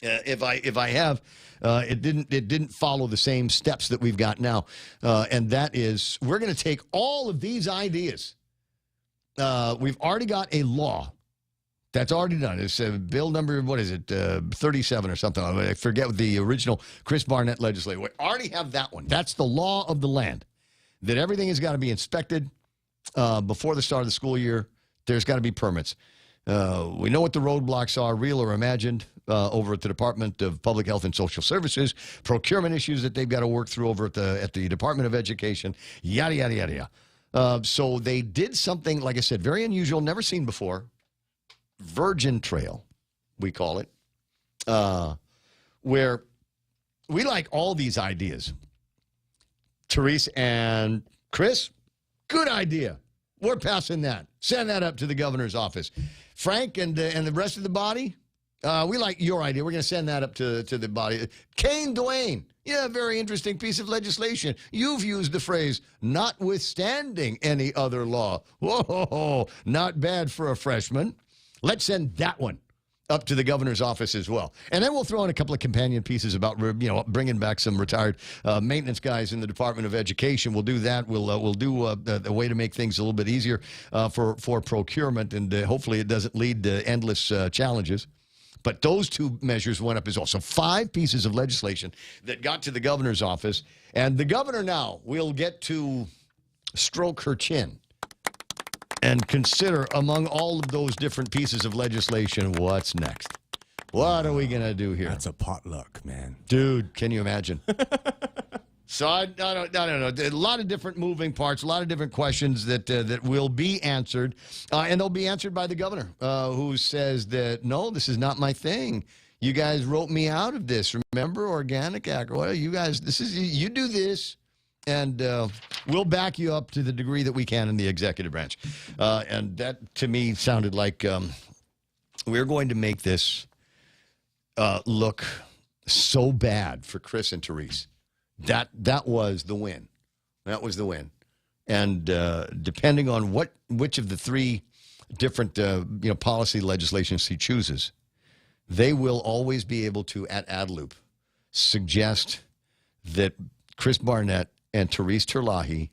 If I have, it didn't follow the same steps that we've got now, and that is we're going to take all of these ideas. We've already got a law that's already done. It's bill number, 37 or something. I forget what the original Chris Barnett legislature. We already have that one. That's the law of the land, that everything has got to be inspected before the start of the school year. There's got to be permits. We know what the roadblocks are, real or imagined, over at the Department of Public Health and Social Services, procurement issues that they've got to work through over at the Department of Education, yada, yada, yada, yada. So they did something, like I said, very unusual, never seen before. Virgin Trail, we call it, where we like all these ideas. Therese and Chris, good idea. We're passing that. Send that up to the governor's office. Frank and the rest of the body, we like your idea. We're going to send that up to the body. Kane Duane, yeah, very interesting piece of legislation. You've used the phrase, notwithstanding any other law. Whoa, not bad for a freshman. Let's send that one up to the governor's office as well. And then we'll throw in a couple of companion pieces about, bringing back some retired maintenance guys in the Department of Education. We'll do that. We'll do a way to make things a little bit easier for procurement, and hopefully it doesn't lead to endless challenges. But those two measures went up as well. So 5 pieces of legislation that got to the governor's office. And the governor now will get to stroke her chin and consider, among all of those different pieces of legislation, what's next. What are we going to do here? That's a potluck, man. Dude, can you imagine? So I don't know. A lot of different moving parts, a lot of different questions that will be answered. And they'll be answered by the governor, who says that, no, this is not my thing. You guys wrote me out of this. Remember, organic agro? Well, you guys, you do this, and we'll back you up to the degree that we can in the executive branch. And that, to me, sounded like we're going to make this look so bad for Chris and Therese. That was the win. That was the win. And depending on which of the three different policy legislations he chooses, they will always be able to, at AdLoop, suggest that Chris Barnett and Therese Terlahi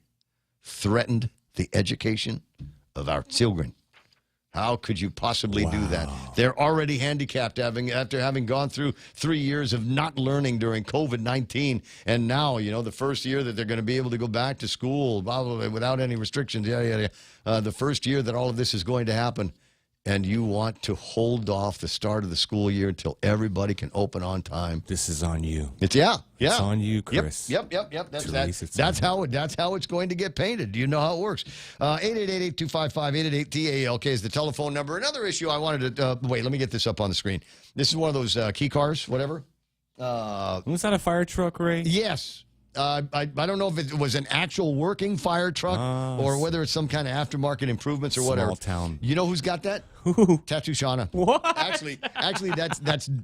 threatened the education of our children. How could you possibly do that? They're already handicapped after having gone through 3 years of not learning during COVID-19. And now, the first year that they're going to be able to go back to school blah, blah, blah, without any restrictions. The first year that all of this is going to happen. And you want to hold off the start of the school year until everybody can open on time. This is on you. It's on you, Chris. Yep. That's how it's going to get painted. Do you know how it works? 888-825-5888-TALK is the telephone number. Another issue I wanted to wait. Let me get this up on the screen. This is one of those key cars, whatever. Was that a fire truck, Ray? Yes. I don't know if it was an actual working fire truck or whether it's some kind of aftermarket improvements or whatever. Small town. You know who's got that? Tattoo Shauna. What? Actually,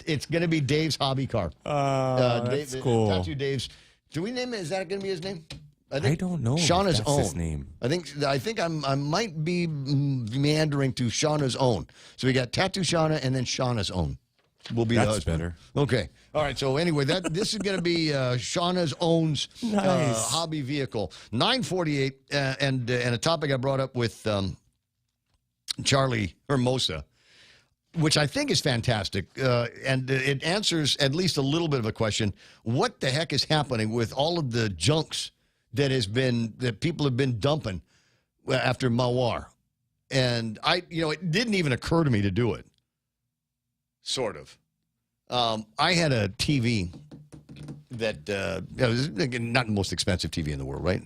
it's going to be Dave's hobby car. That's cool. Tattoo Dave's. Do we name it? Is that going to be his name? I don't know. Shauna's if that's own. His name. I think I might be meandering to Shauna's own. So we got Tattoo Shauna and then Shauna's own. Will be the That's husband. better. Okay. All right. So anyway, this is going to be Shauna's owns Nice. hobby vehicle. 948 and a topic I brought up with Charlie Hermosa, which I think is fantastic, and it answers at least a little bit of a question. What the heck is happening with all of the junks that people have been dumping after Mawar? And it didn't even occur to me to do it. Sort of. I had a TV that it was not the most expensive TV in the world, right?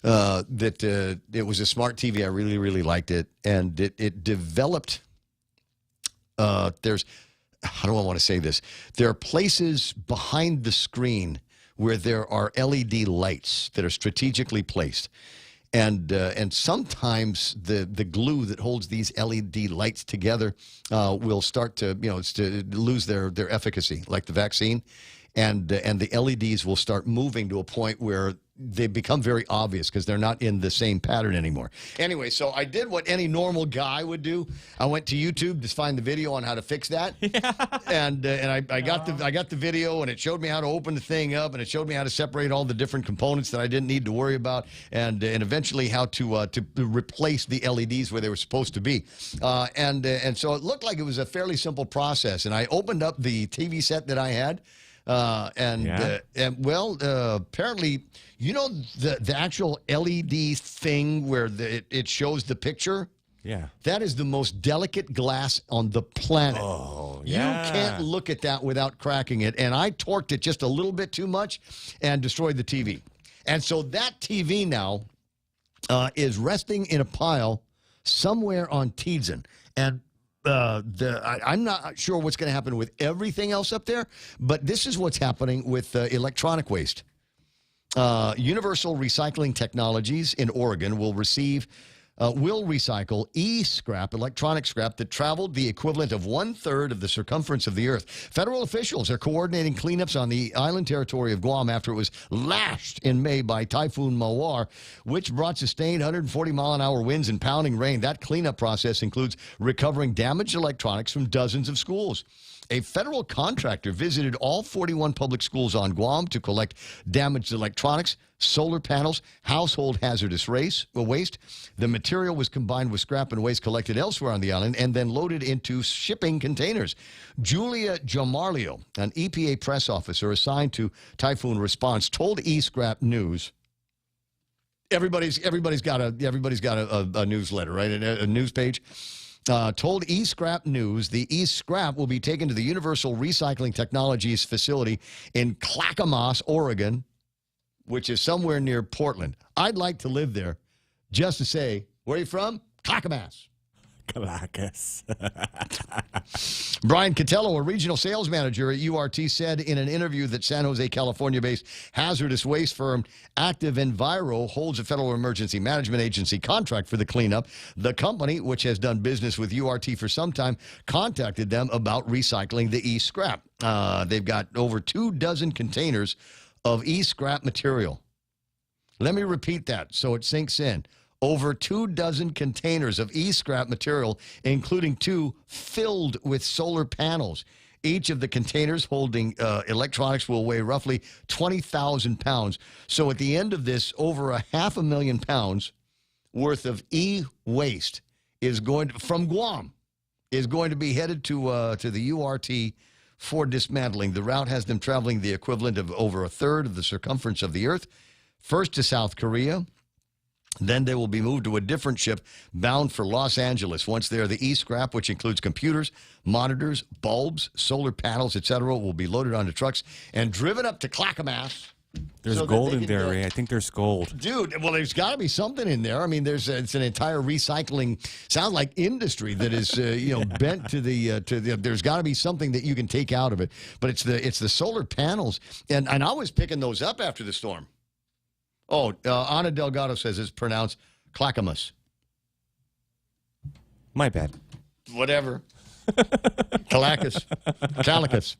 It was a smart TV. I really, really liked it, and it developed. How do I want to say this? There are places behind the screen where there are LED lights that are strategically placed. And sometimes the glue that holds these LED lights together will start to lose their efficacy, like the vaccine, and the LEDs will start moving to a point where they become very obvious because they're not in the same pattern anymore. Anyway, so I did what any normal guy would do. I went to YouTube to find the video on how to fix that. Yeah. And I got the video, and it showed me how to open the thing up, and it showed me how to separate all the different components that I didn't need to worry about, and eventually how to replace the LEDs where they were supposed to be. And so it looked like it was a fairly simple process. And I opened up the TV set that I had. Apparently, the actual LED thing where it shows the picture. Yeah. That is the most delicate glass on the planet. Oh, yeah. You can't look at that without cracking it. And I torqued it just a little bit too much and destroyed the TV. And so that TV now is resting in a pile somewhere on Tiedzen. And I'm not sure what's going to happen with everything else up there, but this is what's happening with electronic waste. Universal Recycling Technologies in Oregon will recycle e-scrap, electronic scrap that traveled the equivalent of 1/3 of the circumference of the Earth. Federal officials are coordinating cleanups on the island territory of Guam after it was lashed in May by Typhoon Mawar, which brought sustained 140-mile-an-hour winds and pounding rain. That cleanup process includes recovering damaged electronics from dozens of schools. A federal contractor visited all 41 public schools on Guam to collect damaged electronics, solar panels, household hazardous waste. The material was combined with scrap and waste collected elsewhere on the island and then loaded into shipping containers. Julia Jamarlio, an EPA press officer assigned to typhoon response, told eScrap News. Everybody's got a newsletter, right? A news page. Told eScrap News the eScrap will be taken to the Universal Recycling Technologies facility in Clackamas, Oregon, which is somewhere near Portland. I'd like to live there just to say, where are you from? Clackamas. Caracas. Brian Catello, a regional sales manager at URT, said in an interview that San Jose, California-based hazardous waste firm Active Enviro holds a Federal Emergency Management Agency contract for the cleanup. The company, which has done business with URT for some time, contacted them about recycling the e-scrap. They've got over 24 containers of e-scrap material. Let me repeat that so it sinks in. Over 24 containers of e-scrap material, including 2 filled with solar panels. Each of the containers holding electronics will weigh roughly 20,000 pounds. So at the end of this, over 500,000 pounds worth of e-waste is going to, from Guam, is going to be headed to the URT for dismantling. The route has them traveling the equivalent of over a third of the circumference of the Earth, first to South Korea. Then they will be moved to a different ship bound for Los Angeles. Once there, the e-scrap, which includes computers, monitors, bulbs, solar panels, etc., will be loaded onto trucks and driven up to Clackamas. There's gold in there, Ray. I think there's gold. Dude, well, there's got to be something in there. I mean, it's an entire recycling, sounds like industry that is, bent to the, there's got to be something that you can take out of it. But it's the solar panels. And I was picking those up after the storm. Oh, Ana Delgado says it's pronounced Clackamas. My bad. Whatever. Calacas. Calicus.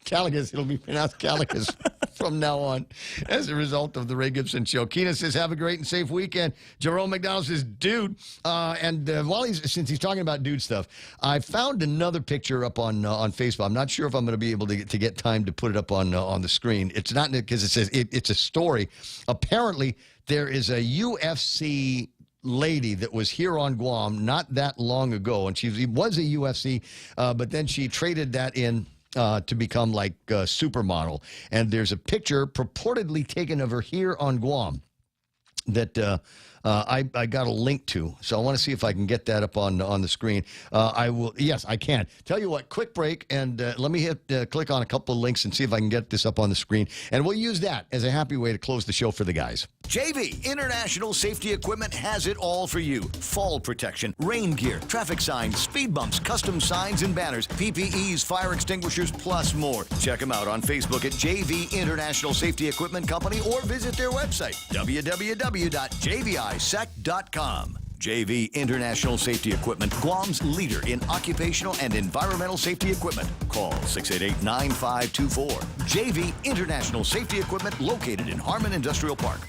Calicus. It'll be pronounced Calicus from now on as a result of the Ray Gibson Show. Keena says, have a great and safe weekend. Jerome McDonald says, dude. Since he's talking about dude stuff, I found another picture up on Facebook. I'm not sure if I'm going to be able to get time to put it up on the screen. It's not because it says it's a story. Apparently, there is a UFC lady that was here on Guam not that long ago, and she was a UFC, but then she traded that in to become like a supermodel. And there's a picture purportedly taken of her here on Guam that I got a link to. So I want to see if I can get that up on the screen. I will. Yes, I can. Tell you what, quick break, and let me click on a couple of links and see if I can get this up on the screen. And we'll use that as a happy way to close the show for the guys. JV International Safety Equipment has it all for you. Fall protection, rain gear, traffic signs, speed bumps, custom signs and banners, PPEs, fire extinguishers, plus more. Check them out on Facebook at JV International Safety Equipment Company or visit their website, www.jvisec.com. JV International Safety Equipment, Guam's leader in occupational and environmental safety equipment. Call 688-9524. JV International Safety Equipment, located in Harmon Industrial Park.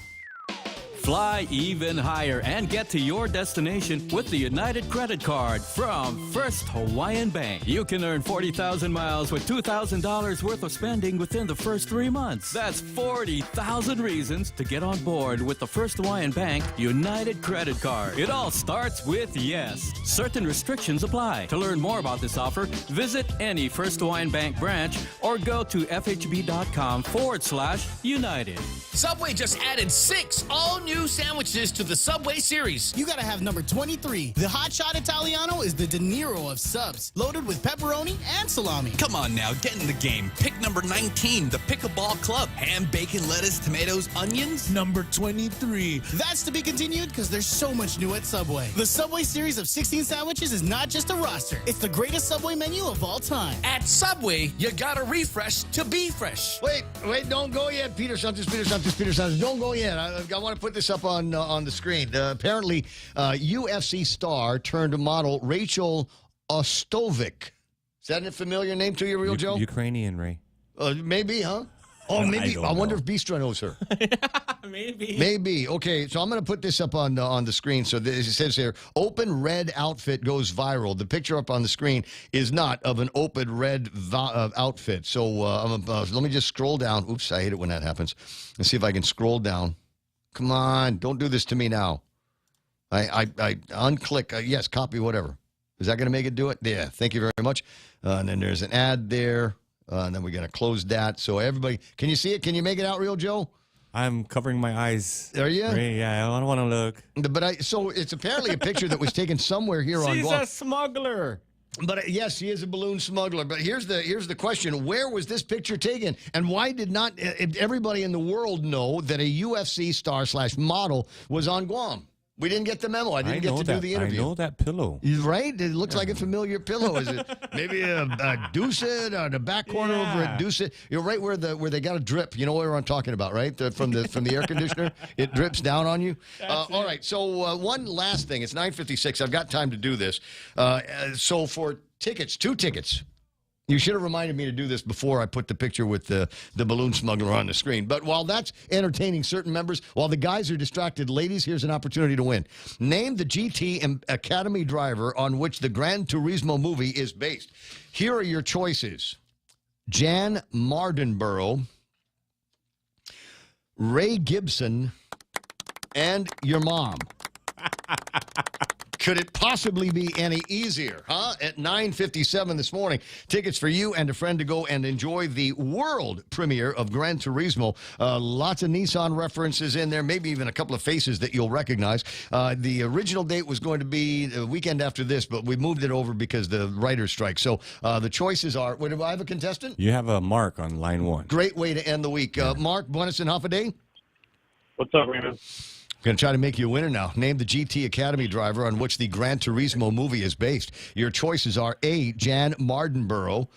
Fly even higher and get to your destination with the United Credit Card from First Hawaiian Bank. You can earn 40,000 miles with $2,000 worth of spending within the first 3 months. That's 40,000 reasons to get on board with the First Hawaiian Bank United Credit Card. It all starts with yes. Certain restrictions apply. To learn more about this offer, visit any First Hawaiian Bank branch or go to fhb.com/United. Subway just added 6 all-new sandwiches to the Subway series. You gotta have number 23. The Hot Shot Italiano is the De Niro of subs, loaded with pepperoni and salami. Come on now, get in the game. Pick number 19, the Pickleball Club. Ham, bacon, lettuce, tomatoes, onions. Number 23. That's to be continued because there's so much new at Subway. The Subway series of 16 sandwiches is not just a roster. It's the greatest Subway menu of all time. At Subway, you gotta refresh to be fresh. Wait, don't go yet, Peter Santos. Don't go yet. I want to put this up on the screen. Apparently, UFC star turned model Rachel Ostovic. Is that a familiar name to you, Real Joe? Ukrainian, Ray. Maybe, huh? Oh, maybe. I wonder if Bistra knows her. Maybe. Maybe. Okay, so I'm going to put this up on the screen. So it says here, open red outfit goes viral. The picture up on the screen is not of an open red outfit. So let me just scroll down. Oops, I hate it when that happens. Let's see if I can scroll down. Come on, don't do this to me now. I unclick. Yes, copy, whatever. Is that going to make it do it? Yeah, thank you very much. And then there's an ad there. And then we're going to close that. So everybody, can you see it? Can you make it out, Real Joe? I'm covering my eyes. Are you? Ray, yeah, I don't want to look. But so it's apparently a picture that was taken somewhere here on Guam. She's a smuggler. But yes, he is a balloon smuggler. But here's the question: where was this picture taken, and why did not everybody in the world know that a UFC star / model was on Guam? We didn't get the memo. I didn't get to do the interview. I know that pillow. Right? It looks like a familiar pillow. Is it maybe a Doucet or the back corner over at Doucet? You're right where they got a drip. You know what I'm talking about, right? From the air conditioner, it drips down on you. All right. So one last thing. It's 9:56. I've got time to do this. So for tickets, 2 tickets. You should have reminded me to do this before I put the picture with the balloon smuggler on the screen. But while that's entertaining certain members, while the guys are distracted, ladies, here's an opportunity to win. Name the GT Academy driver on which the Gran Turismo movie is based. Here are your choices. Jan Mardenborough, Ray Gibson, and your mom. Could it possibly be any easier, huh? At 9:57 this morning, tickets for you and a friend to go and enjoy the world premiere of Gran Turismo. Lots of Nissan references in there, maybe even a couple of faces that you'll recognize. The original date was going to be the weekend after this, but we moved it over because the writer's strike. So the choices are, do I have a contestant? You have a Mark on line 1. Great way to end the week. Mark, buenas and half a day. What's up, Raymond? Going to try to make you a winner now. Name the GT Academy driver on which the Gran Turismo movie is based. Your choices are A, Jan Mardenborough,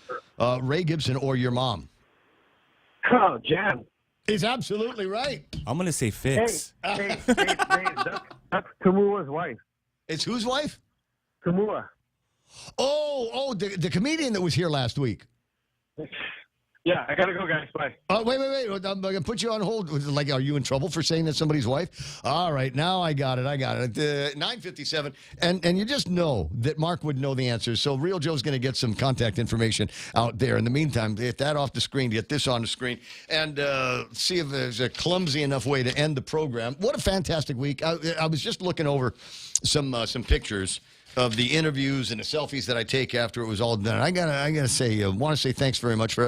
Ray Gibson, or your mom. Oh, Jan. Is absolutely right. I'm going to say Fitz. Hey, that's Kamua's wife. It's whose wife? Kamua. Oh, the comedian that was here last week. Yeah, I gotta go, guys. Bye. Wait. I'm going to put you on hold. Like, are you in trouble for saying that's somebody's wife? All right, now I got it. 9:57. And you just know that Mark would know the answers. So Real Joe's going to get some contact information out there. In the meantime, get that off the screen, get this on the screen, and see if there's a clumsy enough way to end the program. What a fantastic week. I was just looking over some pictures of the interviews and the selfies that I take after it was all done. I gotta say, want to say thanks very much for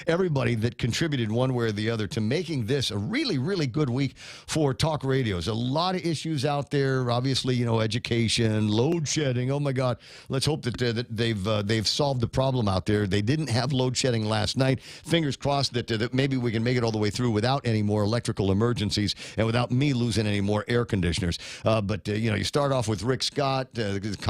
everybody that contributed one way or the other to making this a really, really good week for talk radios. A lot of issues out there, obviously, education, load shedding. Oh my God, let's hope that they've solved the problem out there. They didn't have load shedding last night. Fingers crossed that maybe we can make it all the way through without any more electrical emergencies and without me losing any more air conditioners. But you start off with Rick Scott,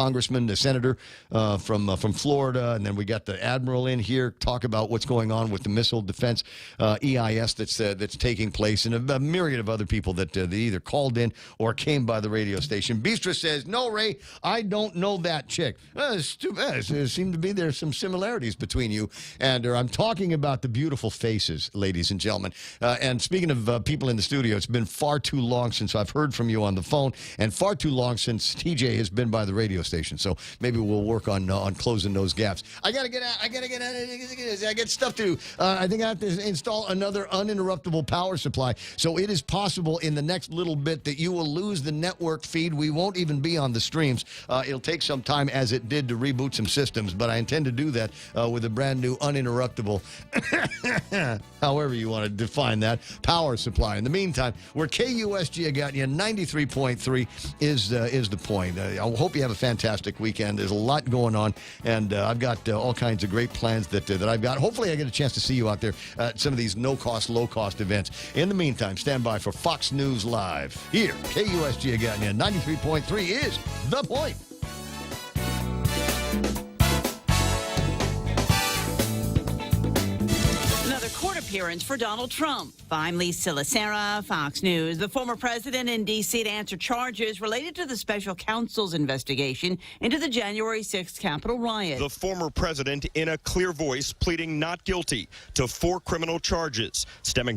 congressman, the senator from Florida, and then we got the admiral in here talk about what's going on with the missile defense EIS that's taking place, and a myriad of other people that they either called in or came by the radio station. Bistra says, "No, Ray, I don't know that chick." It's too bad. There seem to be there's some similarities between you and her. I'm talking about the beautiful faces, ladies and gentlemen. And speaking of people in the studio, it's been far too long since I've heard from you on the phone, and far too long since TJ has been by the radio station. So maybe we'll work on closing those gaps. I gotta get out. I get stuff to do. I think I have to install another uninterruptible power supply. So it is possible in the next little bit that you will lose the network feed. We won't even be on the streams. It'll take some time, as it did, to reboot some systems, but I intend to do that with a brand new uninterruptible, however you want to define that, power supply. In the meantime, we're KUSG. I got you. 93.3 is the point. I hope you have a fantastic weekend. There's a lot going on, and I've got all kinds of great plans that I've got. Hopefully I get a chance to see you out there at some of these no-cost, low-cost events. In the meantime, stand by for Fox News Live. Here, KUSG again, 93.3 is The Point. Court appearance for Donald Trump. I'm Lisa Lacera, Fox News. The former president in D.C. to answer charges related to the special counsel's investigation into the January 6th Capitol riot. The former president, in a clear voice, pleading not guilty to 4 criminal charges stemming